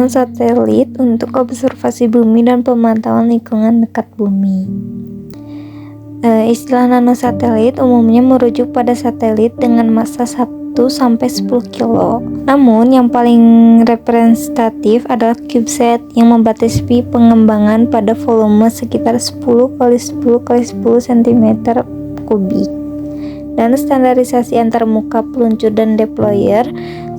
nanosatelit untuk observasi bumi dan pemantauan lingkungan dekat bumi. Istilah nanosatelit umumnya merujuk pada satelit dengan massa 1-10 kilo. Namun yang paling representatif adalah CubeSat yang membatasi pengembangan pada volume sekitar 10 x 10 x 10 cm kubik. Dan standarisasi antar muka peluncur dan deployer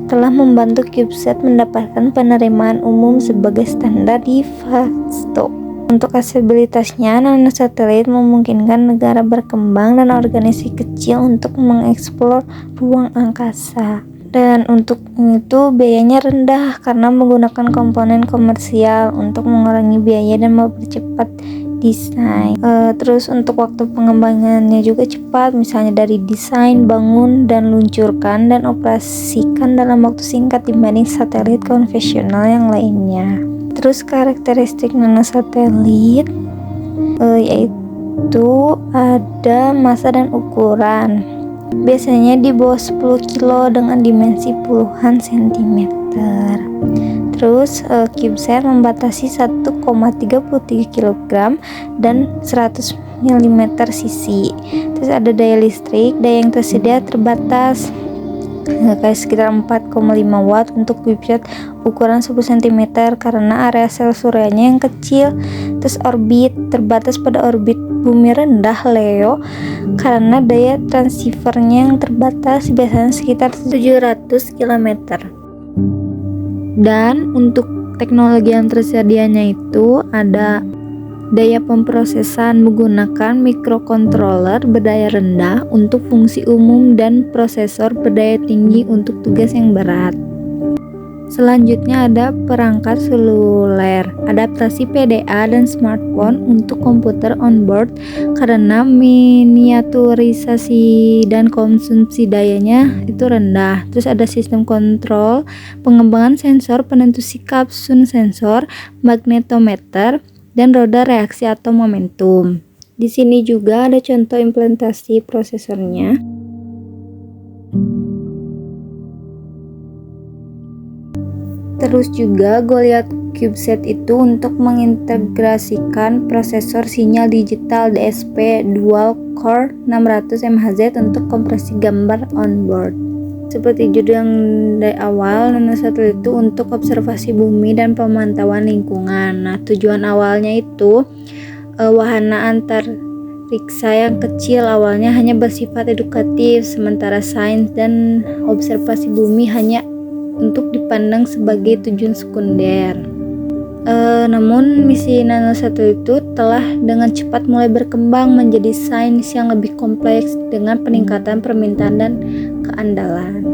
telah membantu CubeSat mendapatkan penerimaan umum sebagai standar de facto. Untuk aksesibilitasnya, nanosatelit memungkinkan negara berkembang dan organisasi kecil untuk mengeksplor ruang angkasa. Dan untuk itu biayanya rendah karena menggunakan komponen komersial untuk mengurangi biaya dan mempercepat desain. Terus untuk waktu pengembangannya juga cepat, misalnya dari desain, bangun, dan luncurkan dan operasikan dalam waktu singkat dibanding satelit konvensional yang lainnya. Terus karakteristik nanosatelit yaitu ada massa dan ukuran. Biasanya di bawah 10 kilo dengan dimensi puluhan sentimeter. Terus CubeSat membatasi 1,33 kg dan 100 mm sisi. Terus ada daya listrik, daya yang tersedia terbatas kayak sekitar 4,5 watt untuk CubeSat ukuran 10 cm karena area sel suryanya yang kecil. Terus orbit terbatas pada orbit bumi rendah Leo karena daya transceivernya yang terbatas, biasanya sekitar 700 km. Dan untuk teknologi yang tersedianya itu ada daya pemrosesan menggunakan microcontroller berdaya rendah untuk fungsi umum dan prosesor berdaya tinggi untuk tugas yang berat. Selanjutnya ada perangkat seluler, adaptasi PDA dan smartphone untuk komputer on-board karena miniaturisasi dan konsumsi dayanya itu rendah. Terus ada sistem kontrol, pengembangan sensor penentu sikap, sun sensor, magnetometer, dan roda reaksi atau momentum. Di sini juga ada contoh implementasi prosesornya. Terus juga Goliath CubeSat itu untuk mengintegrasikan prosesor sinyal digital DSP Dual Core 600 MHz untuk kompresi gambar onboard. Seperti judul yang dari awal, nanosatelit itu untuk observasi bumi dan pemantauan lingkungan. Nah, tujuan awalnya itu wahana antariksa yang kecil awalnya hanya bersifat edukatif, sementara sains dan observasi bumi hanya untuk dipandang sebagai tujuan sekunder. Namun misi nanosatelit itu telah dengan cepat mulai berkembang menjadi sains yang lebih kompleks dengan peningkatan permintaan dan keandalan.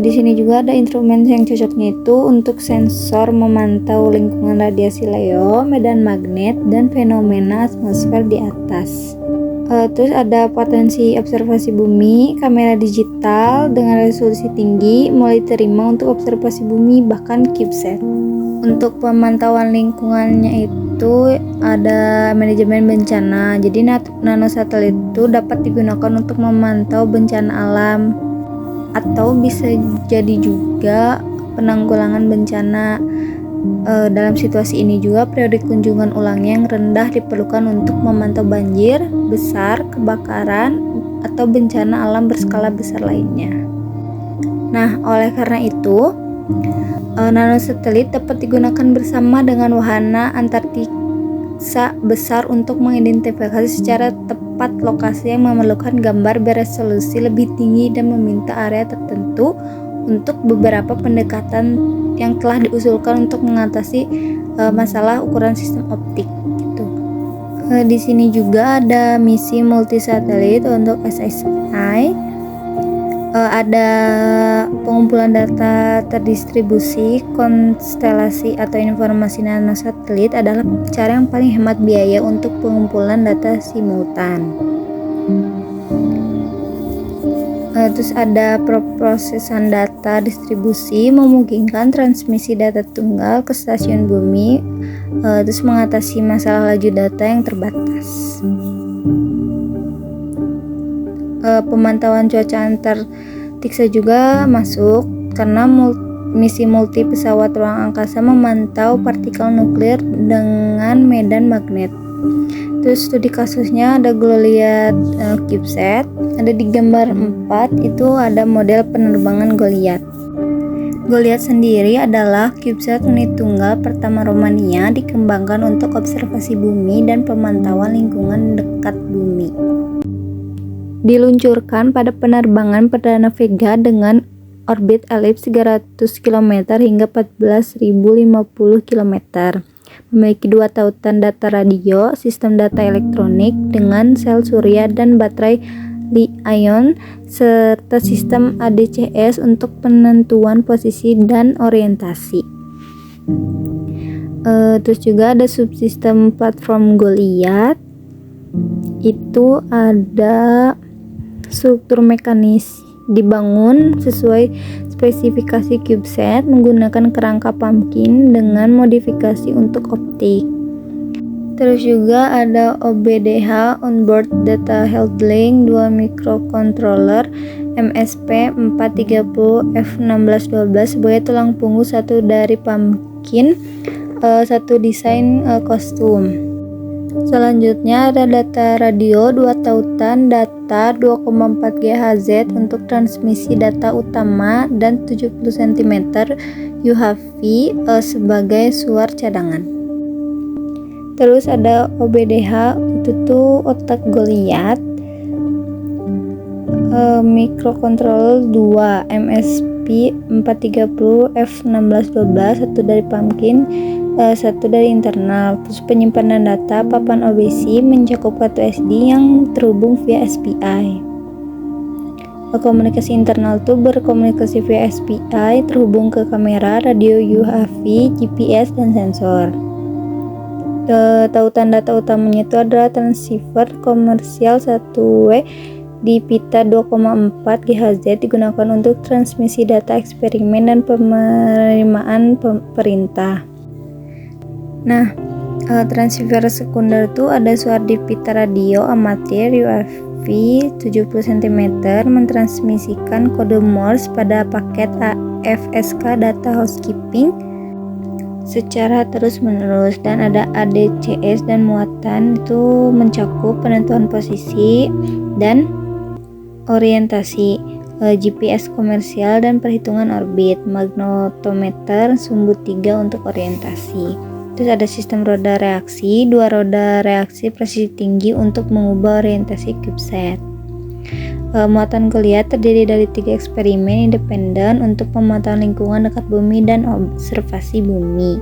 Di sini juga ada instrumen yang cocoknya itu untuk sensor memantau lingkungan radiasi Leo, medan magnet, dan fenomena atmosfer di atas. Terus ada potensi observasi bumi, kamera digital dengan resolusi tinggi mulai diterima untuk observasi bumi, bahkan CubeSat. Untuk pemantauan lingkungannya itu ada manajemen bencana. Jadi nanosatelit itu dapat digunakan untuk memantau bencana alam atau bisa jadi juga penanggulangan bencana. Dalam situasi ini juga periode kunjungan ulangnya yang rendah diperlukan untuk memantau banjir besar, kebakaran, atau bencana alam berskala besar lainnya. Nah, oleh karena itu, nanosatelit dapat digunakan bersama dengan wahana antariksa besar untuk mengidentifikasi secara tepat lokasi yang memerlukan gambar beresolusi lebih tinggi dan meminta area tertentu untuk beberapa pendekatan yang telah diusulkan untuk mengatasi masalah ukuran sistem optik gitu. Di sini juga ada misi multisatelit untuk SSI. Ada pengumpulan data terdistribusi, konstelasi atau informasi nanosatelit adalah cara yang paling hemat biaya untuk pengumpulan data simultan. Terus ada prosesan data distribusi memungkinkan transmisi data tunggal ke stasiun bumi, terus mengatasi masalah laju data yang terbatas. Pemantauan cuaca antariksa juga masuk karena misi multi pesawat ruang angkasa memantau partikel nuklir dengan medan magnet. Terus studi kasusnya ada Goliath CubeSat. Ada di gambar 4 itu ada model penerbangan Goliath. Goliath sendiri adalah CubeSat unit tunggal pertama Romania dikembangkan untuk observasi bumi dan pemantauan lingkungan dekat bumi. Diluncurkan pada penerbangan perdana Vega dengan orbit elips 300 km hingga 14.050 km. Memiliki 2 tautan data radio, sistem data elektronik dengan sel surya dan baterai Li-ion, serta sistem ADCS untuk penentuan posisi dan orientasi. Terus juga ada subsistem platform Goliath. Itu ada struktur mekanis dibangun sesuai spesifikasi CubeSat menggunakan kerangka pumpkin dengan modifikasi untuk optik. Terus juga ada OBDH Onboard Data Handling 2 Microcontroller MSP430F1612 sebagai tulang punggung satu dari pumpkin, satu desain kostum. Selanjutnya ada data radio 2 tautan data 2,4 GHz untuk transmisi data utama dan 70 cm UHF sebagai suar cadangan. Terus ada OBDH itu tuh otak Goliath, microcontroller 2 MSP430F1612, satu dari pumpkin, satu dari internal. Terus penyimpanan data papan OBC mencakup kartu SD yang terhubung via SPI. Komunikasi internal itu berkomunikasi via SPI terhubung ke kamera, radio UHF, GPS, dan sensor. Tautan data utamanya itu adalah transceiver komersial 1W di pita 2,4 GHz digunakan untuk transmisi data eksperimen dan penerimaan perintah. Nah, transceiver sekunder itu ada suara di pita radio amatir UHF 70 cm mentransmisikan kode Morse pada paket AFSK data housekeeping secara terus-menerus, dan ada ADCS dan muatan itu mencakup penentuan posisi dan orientasi, GPS komersial dan perhitungan orbit, magnetometer sumbu 3 untuk orientasi. Terus ada sistem roda reaksi, 2 roda reaksi presisi tinggi untuk mengubah orientasi CubeSat. Muatan Goliath terdiri dari 3 eksperimen independen untuk pemantauan lingkungan dekat bumi dan observasi bumi.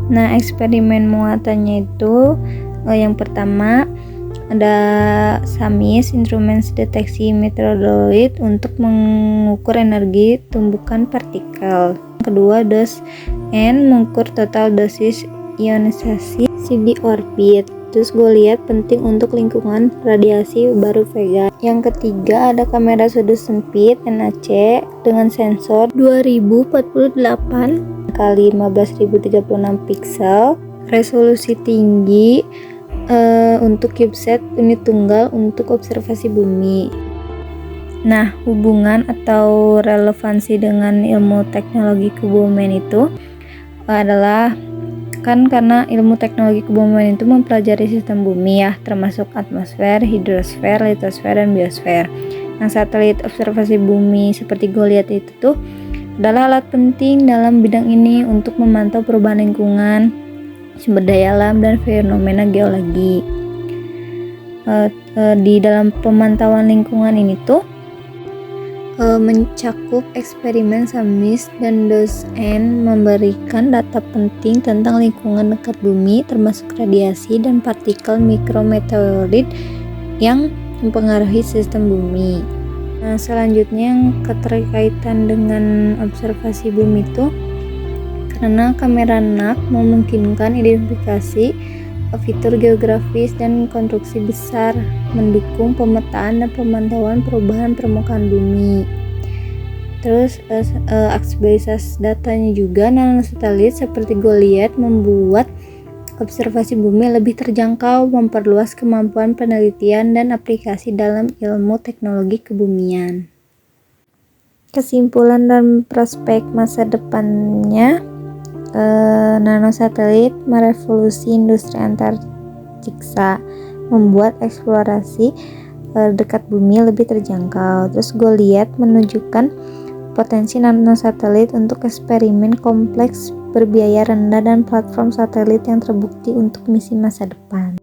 Nah, eksperimen muatannya itu yang pertama ada SAMIS, instrumen deteksi meteoroid untuk mengukur energi tumbukan partikel. Kedua, DOS-N mengukur total dosis ionisasi di orbit. Terus Goliath penting untuk lingkungan radiasi baru Vega. Yang ketiga ada kamera sudut sempit NAC dengan sensor 2048 kali 15.036 pixel, resolusi tinggi untuk CubeSat unit tunggal untuk observasi bumi. Nah, hubungan atau relevansi dengan ilmu teknologi kebumian itu adalah karena ilmu teknologi kebumian itu mempelajari sistem bumi ya, termasuk atmosfer, hidrosfer, litosfer, dan biosfer. Nah, satelit observasi bumi seperti Goliath itu tuh adalah alat penting dalam bidang ini untuk memantau perubahan lingkungan, sumber daya alam, dan fenomena geologi. Di dalam pemantauan lingkungan ini tuh mencakup eksperimen SAMIS dan DOS-N memberikan data penting tentang lingkungan dekat bumi termasuk radiasi dan partikel mikrometeorit yang mempengaruhi sistem bumi. Nah, selanjutnya yang keterkaitan dengan observasi bumi itu karena kamera NAC memungkinkan identifikasi fitur geografis dan konstruksi besar, mendukung pemetaan dan pemantauan perubahan permukaan bumi. Terus aksesibilitas datanya juga, nanosatelit seperti Goliath membuat observasi bumi lebih terjangkau, memperluas kemampuan penelitian dan aplikasi dalam ilmu teknologi kebumian. Kesimpulan dan prospek masa depannya, nanosatelit merevolusi industri antariksa, membuat eksplorasi dekat bumi lebih terjangkau. Terus Goliath menunjukkan potensi nanosatelit untuk eksperimen kompleks berbiaya rendah dan platform satelit yang terbukti untuk misi masa depan.